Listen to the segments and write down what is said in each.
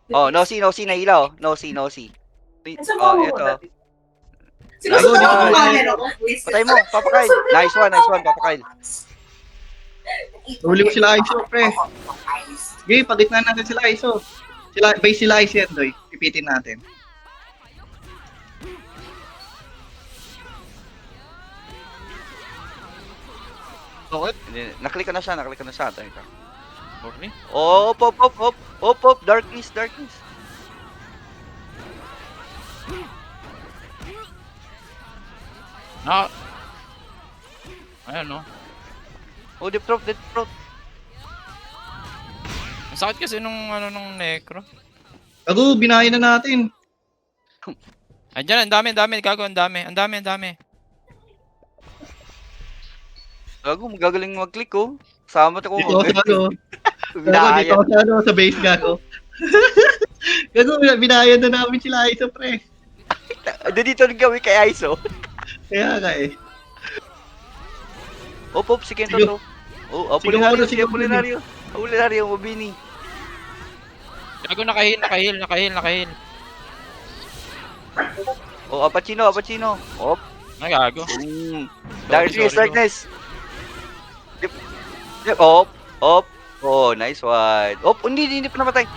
Oh, no see na ilaw. No see. Oh, ito. Siguro Nice one. camera ko. Patay mo, Papa Kyle. Nice one, Papa Kyle. Huli ko sila ISO, pre. Sige, pagitna natin sila ISO. Base sila ISO yan, Doy. Pipitin natin. Bakit? Naklik ko na siya. Tayo ka. Morning? Oh, op. Darkness. Ayan, no? Oh, deep throat. Ang sakit kasi nung necro. Ako, binahin na natin. Andiyan, ang dami. Gago, ang dami. Gago, magagaling mag-click, oh. Sama ko. Dito ako sa ano. Binaya. Dito ako sa ano, sa base gago. Gago, binayan na namin sila ISO, pre. Dito rin kami kay ISO. Kaya nga eh. Op, si Kento Sige. to. Oh, Apolinario, Sige, Apolinario, Mabini. Gago, nakahil. Oh, Apachino. Op. Gago. Darkness. Op. Oh, nice one. Op, hindi pa namatay.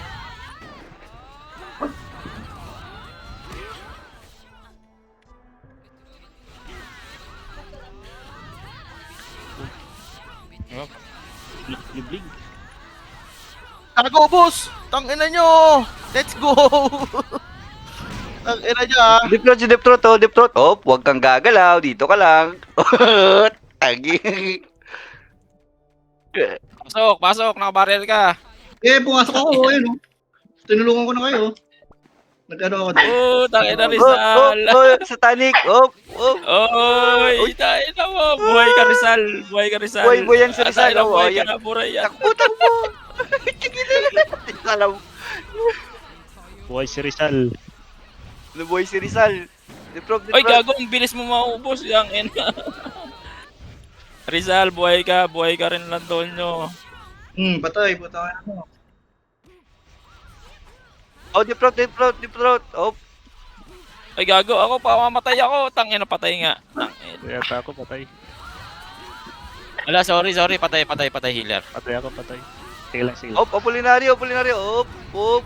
Liblig. Gago, boss! Tangina nyo! Let's go! Tangina nyo, ah! Deep throat. Op, huwag kang gagalaw. Dito ka lang. Tagi. Pasok, nakabarrel ka. Eh, pumasok ako, ayun oh. Tinulungan ko na kayo. Nag-ano ako doon. Tangina Rizal. Satanic. Op. Oy, tangina mo. Buhay ka Rizal. Buhay yan si Rizal. Buhay Yan. ka na, buray yan. Takbutan mo. Alam. Buhay si Rizal. Nabuhay si Rizal. Deep throat. Oy, gago, ang bilis mo maubos. Yang ina. Rizal, buhay ka rin lang nyo. Patay, puta ka na. Oh, deep throat. Op. Ay, gago, ako pa, mamatay ako. Tangina, patay nga. Tangina. Kaya pa ako patay. Wala, sorry, patay, healer. Patay ako, patay. Sige lang. Op, Apolinario. Op.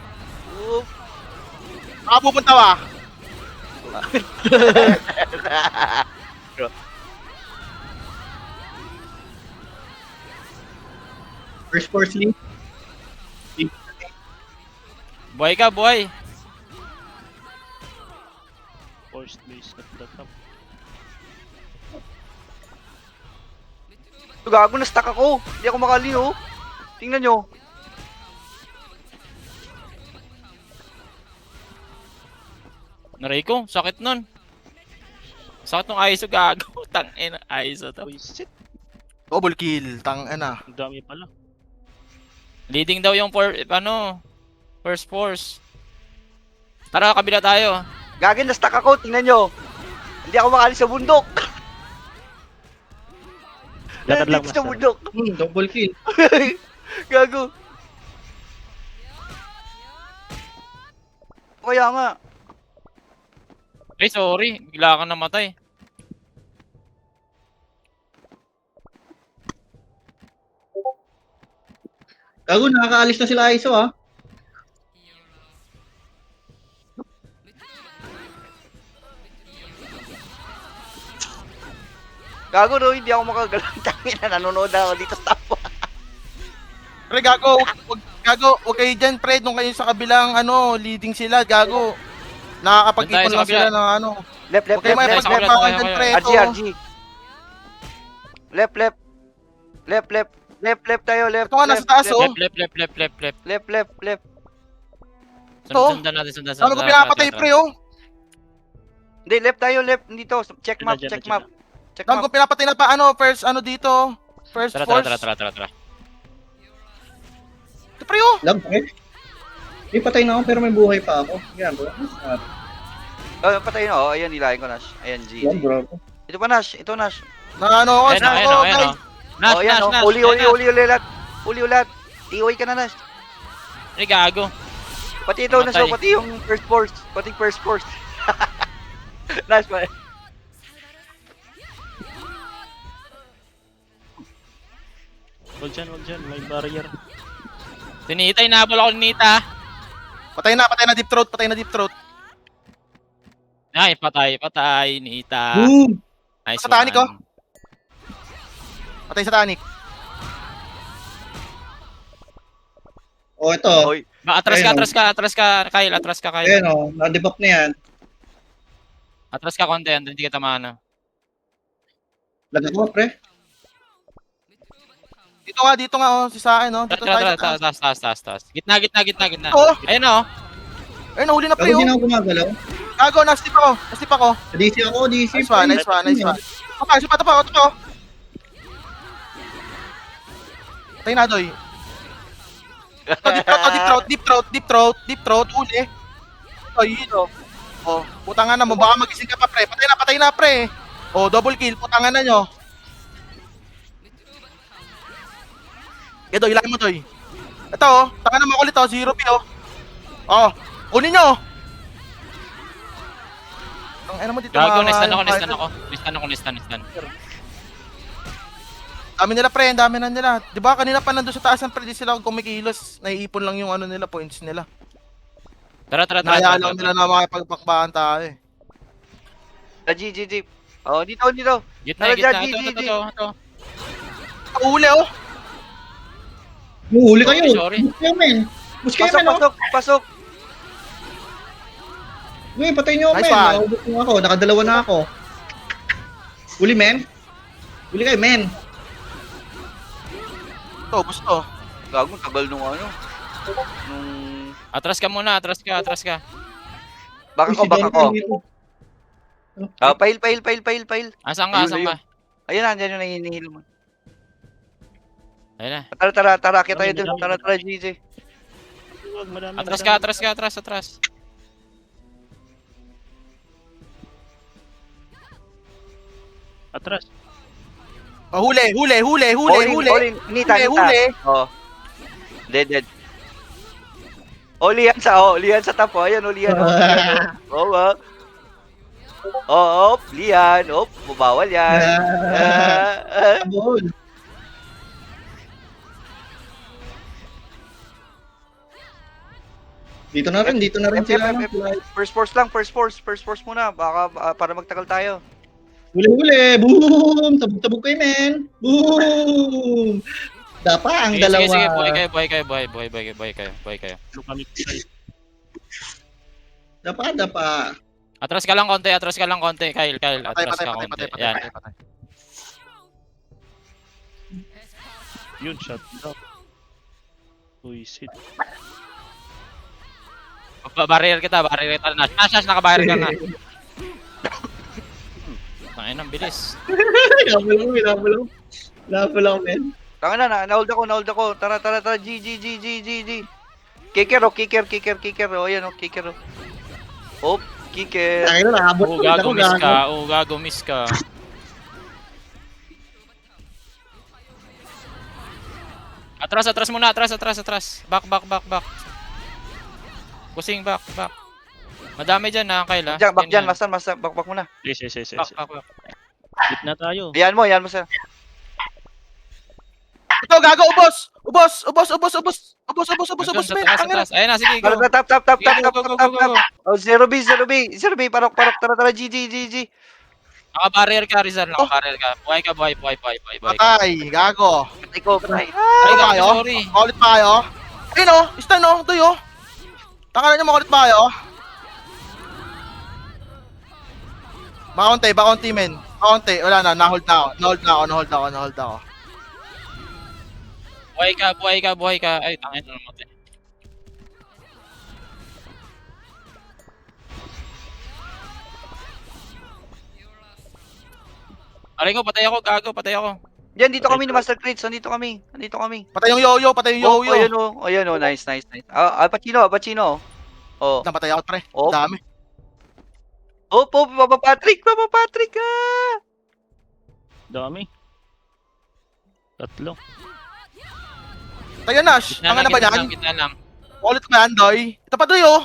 Pupunta ba? First force link. Buhay ka, buhay. Force base at the top. Gago, na-stuck ako. Hindi ako makali, oh. Tingnan nyo. Naray ko, sakit nun. Sakit nung ISO, gago. Tangina, ISO to. Uy, shit. Double kill, tangina. Ang dami pala. Leading daw yung first force. Tara, kabila tayo. Gagin, na-stuck ako. Tingnan nyo. Hindi ako makali sa bundok. Lakad lang, Dito sa master. bundok. Double kill. Gago. Kaya nga. Ay, sorry. Bigla ka namatay. Gago, nakakaalis na sila ISO ah. Gago, no, hindi ako makagalaw. Tangina, nanonood ako dito sa tapo. Pre, gago, wag kayo dyan, pre. Nung kayo sa kabilang, leading sila, gago. Nakakapag-ipon Doon tayo sa lang sila kabila. ng Left. Huwag kayo may left, pagpapakan left, dyan, left, pre. RG. Left tayo, left. Ito nga, nasa taas, oh. Left. Sundan natin. Ano ko pinapatay, pre, oh. Hindi, left tayo, left. Dito, check map. Dami ko pinapatay na pa, first, dito. First force. Tara. Ito, pre, oh. Lag, pre. Hindi, patay na ako pero may buhay pa ako. Yan, bro. Patay na, oh. Ayan, nilahin ko, Nash. Ayan, G. Yan, bro. Ito pa, Nash. Ito, Nash. Na ako, Ayun, guys. Nash, Oh, yan, Nash, oh. Nash. Uli Ayan, Nash. ulit. Uli ulit. Iuwi ka na, Nash. Ay, gago. Pati ito, Nash, Matay. oh, pati yung first force. Pati first force. Nash, pa. Wag dyan. May barrier. Si Nita, inahabol ako ni Nita. Patay na deep throat. Ay, patay, Nita. Boom! Nice Sa tani ko. one. Patay sa Tanic. Oh, ito. Hoy. Atras Ayun, ka, Kyle. Atras ka, Kyle. Ayan o, na-debuff na yan. Atras ka konti, hindi kita maano. Lagay ko, pre. Dito nga, oh, si sa akin, oh. Dito tayo sa taas. Taas. Gitna. Oh! Ayun oh. Ayun, nahuli na pre, Pero hindi oh. na ako gumagalaw. Gago, nasip ako. DC ako, DC. Nice one. Kapag, sipa, tapo. Patay na, Doy. Deep throat, uli. Ay, yun, oh. Putangan na mo, baka magising ka pa, pre. Patay na, pre. Oh, double kill, putangan na nyo. Doy, ilagay mo, Doy. Ito, oh. Tangan na makulit, oh. 0P, oh. Oh, kunin nyo. Ang ano mo dito, Gago, mga- nistan ako. Nistan. Dami nila, pre. Ang dami na nila. Di ba kanina pa nandun sa taas ng pre, di sila kumikilos. Naiipon lang yung ano nila, points nila. Tara. Naya lang nila na makipagpakbahan tayo eh. GG. Oh, dito. Gitna. Tara, Ito. Uli, oh. Huli kayo. Sorry. Push kayo, men. Push kayo, men, oh. Pasok. Uy, patay nyo, Nice men. one. Naubos mo ako. Nakadalawa na ako. Huli, men. Huli kayo, men. Ito, gusto. Gago, tagal nung ano. Atras ka muna, atras ka. Baka Uy, ko. si Don dito. Ah, pail. Asan ka? Ayun na, andyan yung nahinihil mo. Ayun na. Tara, kita tayo dun. Tara, GG. Wag, madami. Atras. Atras. Oh, huli. All in. Nita. Huli. Oh. Dead. Lian sa top. Oh, ayan, Lian. Oh. Lian. Bawal yan. Abol. Dito na rin sila. First force muna. Baka para magtagal tayo. Huli. Boom! Tabog kayo, men. Boom! Dapa ang dalawa. Sige, buhay kayo. Kami tayo. Dapa. Atras ka lang konti, Kyle. Atras ka konti. Patay. Yan. Yun, shot down. Buisit. Barrier kita. Nash, nakabarrier ka na. Tangin ang bilis. Labo lang, men. Tanga na, na-hold ako. Tara. G. Kicker. Oh, ayan, kicker. Kicker. Tayo na, nakabot ko. Gago, miss ka. Atras muna. Back. Kusing, back. Madami dyan na, Kyle, ha? Back dyan, master, back muna. Yes. Back. Gitna tayo. Yan mo, sir. Ito, gago, ubos, men. Atras. Ayun na, sige, go. Tap. Go. Oh, 0B. Parok. Tara, G. Naka-barrier ka, Rizal. Buhay ka. Patay, gago. Patay. Ay, Tayo. sorry. Makulit pa kayo. Ayun, oh. Stun, oh. Doy, oh. Takalan nyo, makulit pa kayo. Bakaunti, men. Bakaunti. Wala na, na-hold na ako. Buhay ka. Ay, tangin na naman. Aray ko, patay ako. Yan, dito kami ni Master Crits. Nandito kami. Patay yung yo-yo. Ayan, nice. Al Pacino. Oh. Napatay ako, pre. Oh. Dami. Papa Patrick. Dami. Tatlo. Tayo, Nash. Gitna Tanga na lang, ba gitna yan? lang, gitna lang. Ulit ba yan, Doy? Ito pa, Doy, oh.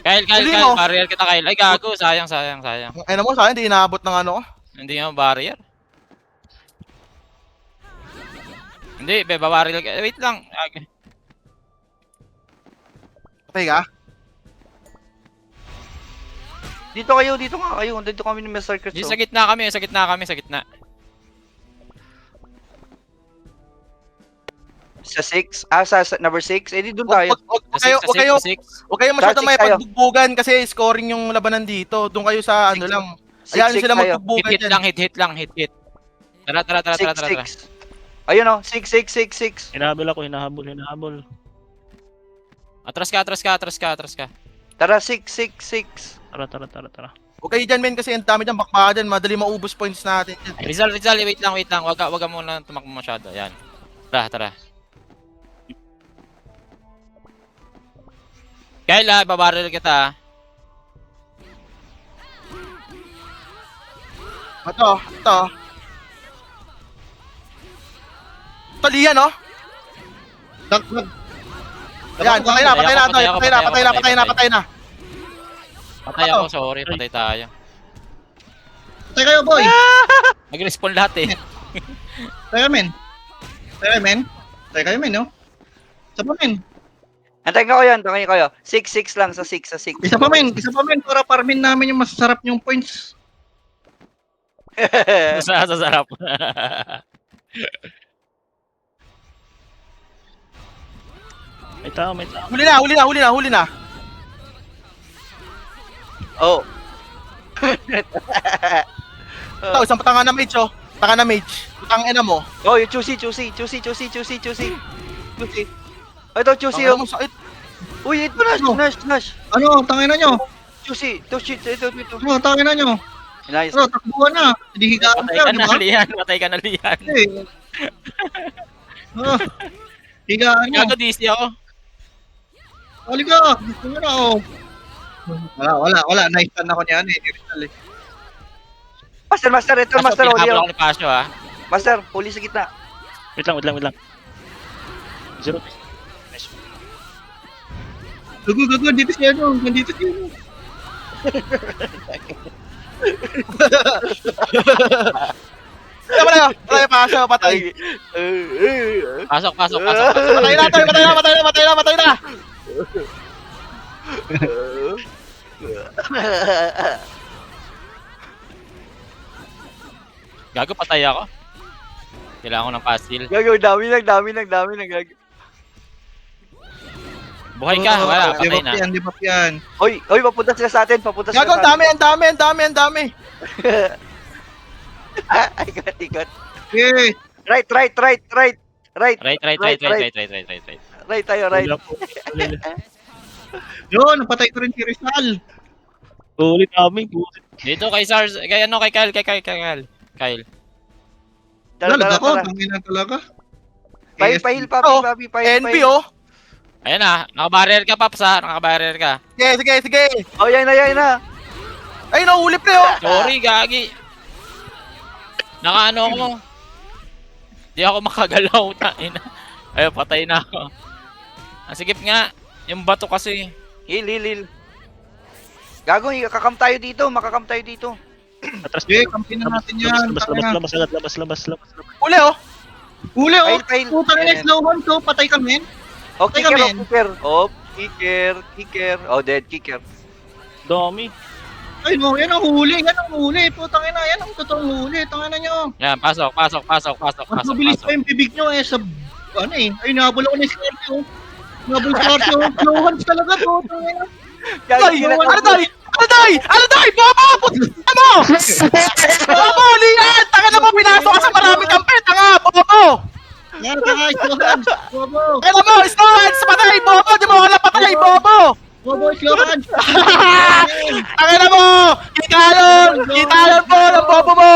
Kyle, Huli mo. barrier kita, Kyle. Ay, gago. Sayang. Ay mo, sa akin, hindi inaabot ng ano. Hindi nga barrier. Hindi, babaril ka. Wait lang. Patay ka? Dito kayo, dito nga kayo. Dito kami ni Mr. Chris. Sa gitna kami, sa gitna. Sa 6? Sa number 6? Eh, di doon tayo. Huwag kayo masyadong Sa may six tayo. pagbubugan kasi scoring yung labanan dito. Doon kayo sa ano lang. Ayan sila magbubugan Hit dyan. lang, hit. Tara. 6. Ayun o, 6. Hinahabol ako, hinahabol. Atras ka. Tara, 6. Tara. Huwag kayo dyan, men, kasi ang dami dyan. Bakbaka dyan. Madali maubos points natin dyan. Rizal, wait lang. Wag ka muna tumakbo masyado. Ayan. Tara. Kyle, babaril kita. Ito. Talihan, no? Ayan, patay na, Doy. Patay na. Patay ako, sorry. Patay tayo. Patay kayo, boy. Nag-respawn lahat eh. Patay kayo, men, no? Isa pa, men. Antayin kayo. 6 lang sa 6. Isa pa, men. Para farmin namin yung masasarap yung points. Sa sarap. May tao. Huli na. Oh. Ito, isang patanga na mage, oh. Patanga na mage. Putang ina mo. Oh, yung Chusi. Oh, ito, Chusi. Tangina mo, sakit. Uy, ito, Nash. Ano, tangin na nyo? Chusi. Ito. Ano, tangin na nyo? Nice. Ano, takbuhan na. Hindi higaan Patay kayo, ka di na, ba? Lian. Eh. Higaan nyo. Gago, DC ako. Halika. Gusto nyo na, oh. Wala. Naistand ako niyan, eh. Rizal, eh. Master. Ito, Master. Huli Pinahabol ako. ako ni Pasio, ha. Master, huli sa gitna. Wait lang. Zero. Nice. Gago, dito siya, no. Nandito siya, no. Wala yung paso, patay. Pasok. Patay na. Gago, patay ako. Kailangan ko ng pastil. Gago, dami lang. Gago. Buhay ka, wala, patay na. Di ba yan? Oy, papunta sila sa atin. Gago, ang dami. Ay, ikot. Okay. Right. Right Tayo, right. Yun, napatay ko rin si Rizal. Ulit namin. Dito kay Sars, kay Kyle. Tara. Talaga ko, tangin na talaga. Pahil, Oh, papi. NB, oh. Ayan na, nakabarrier ka, Paps, ha? Nakabarrier ka. Sige. Oh, yan na. Ay, nahuli pre, oh. Sorry, gagi. Nakaano ako. Di ako makagalaw. Ay, patay na ako. Sigip nga. Yung bato kasi. Heal. Gago, makakam tayo dito. Atras. Okay, kampi na natin yan. Labas. Huli, oh. Huli, oh. Pahil. Putang ina, slow one to. Patay kami. Oh, Patay kicker. kami. Kicker. Oh, dead, kicker. Dami. Ay, no, yan ang huli. Putang ina, yan ang totoong huli. Tangina nyo. Yan, pasok. Mas mabilis pa yung bibig nyo, eh, sa, ano eh. Ay, nahabol ako ni Scorpio. Slow hands talaga to. Tangina. Ano, Doy? Bobo! Ano? Bobo, liyan! Tanga na mo, pinasok ka sa maraming kampi. Tanga, bobo! Yan, tanga, slow hands. Bobo. Tanga mo, Stones! Patay, bobo! Di mo wala patay, bobo! Bobo, slow hands. Tanga na mo! Kita yun po ng bobo mo!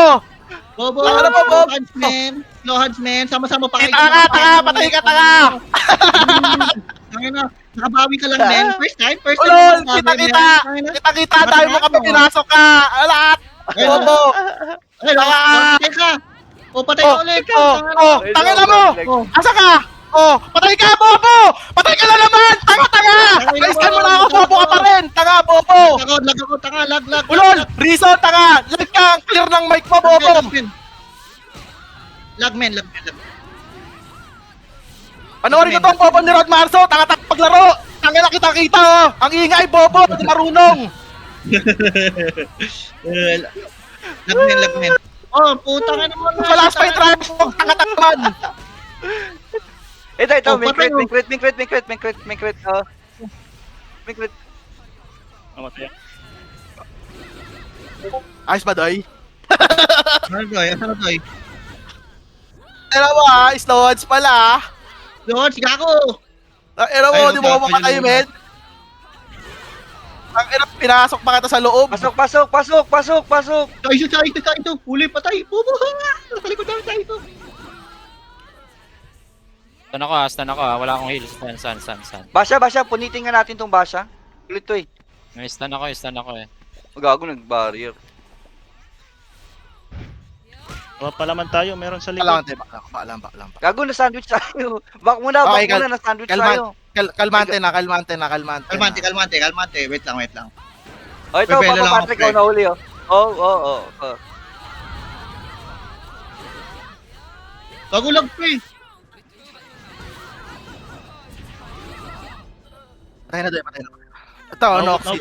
Bobo, Tanga na mo, slow Bob. hands, man. Slow hands, man. Sama-sama pa kayo. Tanga, patay ka, tanga! Tangina, nakabawi ka lang, man. First time Ulol, nakabawi, man. Tangina. kita, tayo mo kapag pinasok ka! Alat! Bobo! Ay, Tanga! patay ka. O, patay na ulit. Tangina mo! Asa ka? Patay ka, bobo! Patay ka na naman! Tanga! Naistan mo na ako, bobo ka pa rin! Tanga, bobo! Lag ako, tanga, lag. Ulol! Rizzo, tanga! Lag ka! Clear ng mic mo, bobo! Lag, men. Panoorin ko tong bobo ni Rod Marso! Tanga paglaro! Tangina kita oh! Ang ingay, bobo! Hindi marunong! Lag, men. Oh, putang ina mo. Wala sa drive mo! Tanga-tangaman! Ito, Oh, may patay, crit. May crit. Namatay. Ayos ba, Doy? Ano to? Alam mo slow odds pala Lord, gago. Alam mo, di mo ako makatay, men. Ang pinasok pa kita sa loob. Pasok. Tayo. Huli, patay. Bubo. Nakalikod namin tayo. Stun ako ah. Wala akong heal. Stun. Basha, punitin nga natin tong Basha. Ulit to eh. May stun ako eh. Gago, nag-barrier. Palaman tayo, meron sa Paalam, likod. paalam. Gago, na-sandwich tayo. Back muna, Okay, na-sandwich tayo. Kalmante na. Kalmante. Wait lang. Oh, ito, Bebelo lang Papa Patrick, ako, pre. nahuli oh. Oh. Gago lag, pre. Patay na, Doy. Ito, Noxy.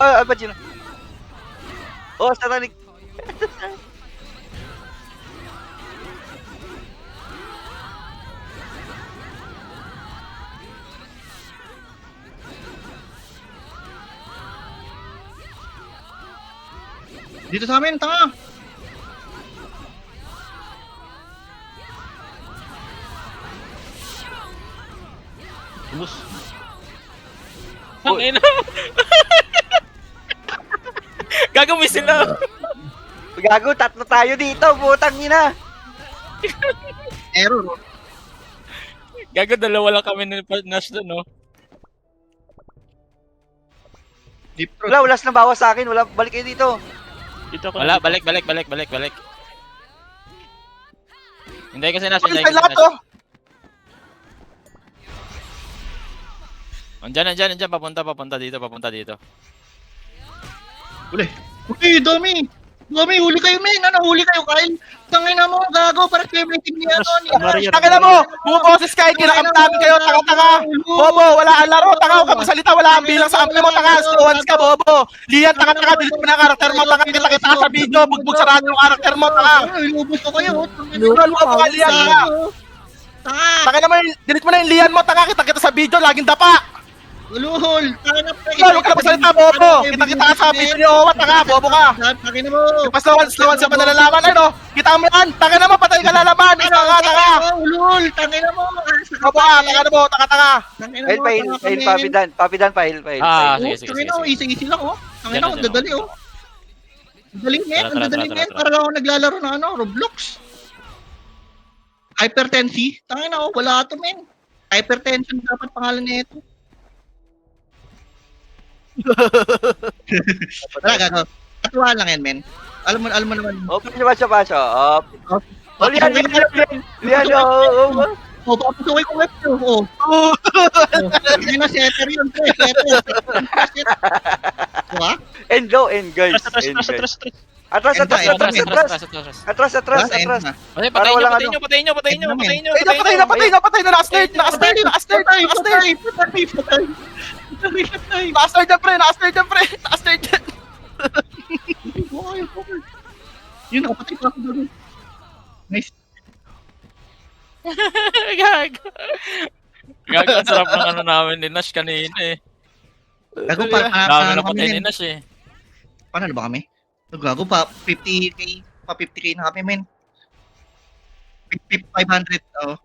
Ba't yun? Oh, satanik. Dito sa amin, tanga. Ubus. Ang ina. Gagawin sila. Gago, tatlo tayo dito, putang ina. Error. Gago, dalawa lang kami Nash doon, no? Deep throat. Wala na bawas sa akin. Wala, balik kayo dito. Dito ako. Wala, balik. Hindi kasi Nash, Patay sa lahat, oh! Andiyan, papunta dito. Uli, dami. Huli kayo, men. Huli kayo, Kyle. Tangina mo, gago. Parang kayo may tingin Maria. Tangina mo! Bumoses ka, kinakamtabi kayo, tanga-tanga! Bobo, wala ang laro, tanga ka magsalita, wala ang bilang sa ampi mo, tanga, slow ka, bobo! Lian, tanga-tanga, delete mo na karakter mo, tanga, kita sa video, bugbog sa radyo yung karakter mo, tanga! Ilubos ko kayo. Lol, bobo ka, Lian, tanga! Tanga. Tanga naman, delete mo na yung Lian mo, tanga, kita sa video, laging dapa! Ulul. Tanga na. Lol, huwag ka na magsalita, bobo! Kita sa video ni Owa, tanga, bobo ka! Tangina mo. Slowan sa panalalaman, ano? Kita mo yan, tanga naman, patay ka lalaman, tanga! Ulul. Tangina mo. Bobo ka, tanga na mo, tanga! Tangina Pahil, Papidan, pahil. Tangina mo, easy lang, oh. Tangina mo, Yan, dadali, oh. Dadaling men, Tara, dadaling tara, men. tara. Para ako naglalaro ng Roblox. Hypertensi. Tangina, oh, wala to, men. Hypertension dapat pangalan nito. Wala, gago. Katuwaan lang yan, men. Alam mo naman. Oh, Basha. Oh, Lian. Oh, papasukin ko web nyo. Oh. Hindi na setter yun, pre. Setter. Diba? And go, and guys. Atras. Atras. Atras. Patay nyo. Patay na, naka-snare, naka-snare dyan, pre! Yun, nakapatay pa ako doon. Nice. Gago, ang sarap ng ano namin ni Nash kanina eh. Gago Dami pa na patay ni Nash eh. Paano na ba kami? Gago pa 50k na kami, men. 500, oh.